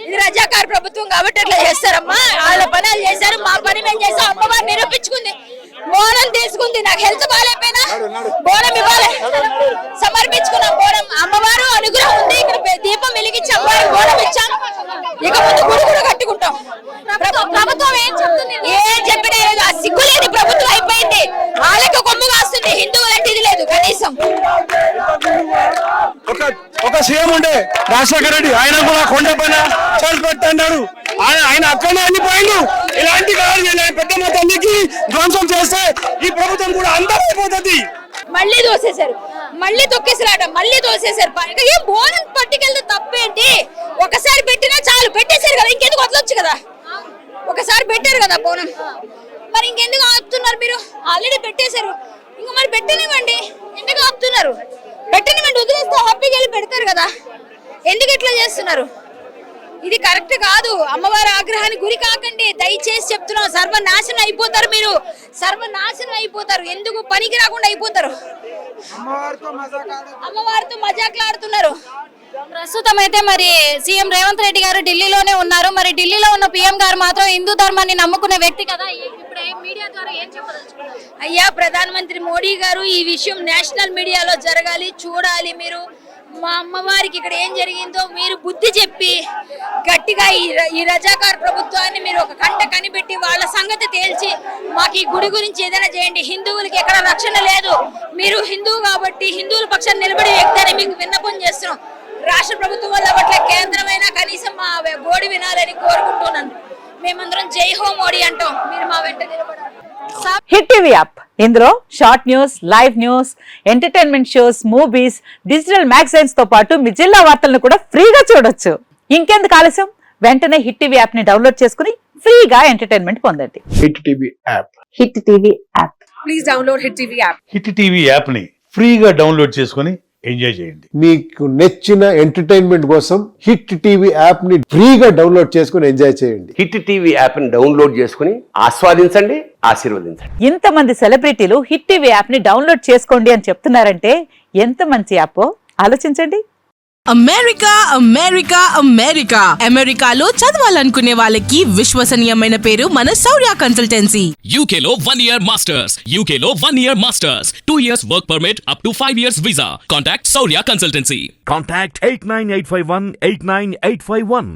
ఇది రజాకార్ ప్రభుత్వం కాబట్టి అట్లా చేస్తారమ్మా. వాళ్ళ పని వాళ్ళు చేశారు, మా పని మేము చేస్తాం. అమ్మవారు నిరూపించుకుంది, బోనం తీసుకుంది. నాకు హెల్త్ బాగాలేకపోయినా బోనం ఇవ్వాలి, సమర్పించుకున్నాం బోనం. అమ్మవారు అనుగ్రహం ఉంది, ఇక్కడ దీపం వెలిగించి అమ్మవారికి బోనం ఇచ్చాం. ఇక ముందు గుడి కూడా కట్టుకుంటాం. ప్రభుత్వం ఏం చెప్పినా లేదు, ఆ సిగ్గులేని ప్రభుత్వం అయిపోయింది. వాళ్ళకి కొమ్ము కాస్తుంది, హిందువులంటే ఇది లేదు కనీసం. ఒక సీఎం ఉండే రాజశేఖర రెడ్డి, ఆయన కూడా కొండ పైన పెట్టాడు. ఆయన అక్కడనే అల్లిపోయిండు. ఇలాంటి పెద్ద మొత్తానికి ధ్వంసం చేస్తే ఈ ప్రభుత్వం కూడా అందమైపోతుంది. మళ్ళీ దోసేశారు, మళ్ళీ తొక్కేసారట, మళ్ళీ దోసేశారు. ఏం బోనం పట్టుకెళ్తే తప్పేంటి? ఒకసారి పెట్టినా చాలు, పెట్టేశారు కదా, ఇంకెందుకు వదలొచ్చు కదా. ఒకసారి పెట్టారు కదా బోనం, మరి ఇంకెందుకు ఆపుతున్నారు మీరు? ఆల్రెడీ పెట్టేశారు, ఇంకా మరి పెట్టనివ్వండి. ఎందుకు ఆపుతున్నారు? పెట్టనివ్వండి, వదిలేస్తే హ్యాపీగా వెళ్ళి పెడతారు కదా. ఎందుకు ఇట్లా చేస్తున్నారు? ఇది కరెక్ట్ కాదు. అమ్మవారి ఆగ్రహానికి గురి కాకండి, దయచేసి చెప్తున్నాం. సర్వనాశనం అయిపోతారు మీరు, సర్వనాశనం అయిపోతారు. ఎందుకు పనికి రాకుండా అయిపోతారు. అమ్మవారితో మజాకులు ఆడుతున్నారు. ప్రస్తుతం అయితే మరి సీఎం రేవంత్ రెడ్డి గారు ఢిల్లీలోనే ఉన్నారు. మరి ఢిల్లీలో ఉన్న పీఎం గారు మాత్రం హిందూ ధర్మాన్ని నమ్ముకునే వ్యక్తి కదా. ఇప్పుడు మీడియా ద్వారా ఏం చెప్పదలుచుకున్నారు? అయ్యా, ప్రధానమంత్రి మోడీ గారు ఈ విషయం నేషనల్ మీడియాలో జరగాలి, చూడాలి. మీరు మా అమ్మవారికి ఇక్కడ ఏం జరిగిందో మీరు బుద్ధి చెప్పి గట్టిగా ఈ రజాకార్ ప్రభుత్వాన్ని మీరు ఒక కంట కనిపెట్టి వాళ్ళ సంగతి తేల్చి మాకు ఈ గుడి గురించి ఏదైనా చేయండి. హిందువులకి ఎక్కడ రక్షణ లేదు. మీరు హిందువు కాబట్టి హిందువుల పక్షాన్ని నిలబడే వ్యక్తి అని మీకు విన్నపం చేస్తున్నాం. రాష్ట్ర ప్రభుత్వం వల్ల అట్లా కేంద్రమైనా కనీసం మా గోడి వినాలని కోరుకుంటున్నాను. మేమందరం జై హో మోడీ అంటాం, మీరు మా వెంట నిలబడాలి. హిట్ టీవీ యాప్, ఇందులో short news, live news, entertainment shows, movies, digital magazines తో పాటు మీ జిల్లా వార్తలను కూడా ఫ్రీగా చూడొచ్చు. ఇంకెందుకు ఆలస్యం, వెంటనే హిట్ టీవీ యాప్ ని డౌన్లోడ్ చేసుకుని ఫ్రీగా ఎంటర్టైన్మెంట్ పొందండి. Hit TV app, hit TV app, please download hit TV app. Hit TV app ని ఫ్రీగా డౌన్లోడ్ చేసుకుని ఎంజాయ్ చేయండి. మీకు నచ్చిన ఎంటర్టైన్మెంట్ కోసం హిట్ టీవీ యాప్ ని ఫ్రీగా డౌన్లోడ్ చేసుకుని ఎంజాయ్ చేయండి. హిట్ టీవీ యాప్ ని డౌన్లోడ్ చేసుకుని ఆస్వాదించండి, ఆశీర్వదించండి. ఇంతమంది సెలబ్రిటీలు హిట్ టీవీ యాప్ ని డౌన్లోడ్ చేసుకోండి అని చెప్తున్నారంటే ఎంత మంచి యాప్ ఆలోచించండి. అమెరికా అమెరికా అమెరికా అమెరికాలో చదవాలనుకునే వాళ్ళకి విశ్వసనీయమైన పేరు మన శౌర్య కన్సల్టెన్సీ. UK లో 1 year masters, UK లో 1 year masters, 2 years work permit up to 5 years visa. Contact Saurya Consultancy. Contact 89851 89851.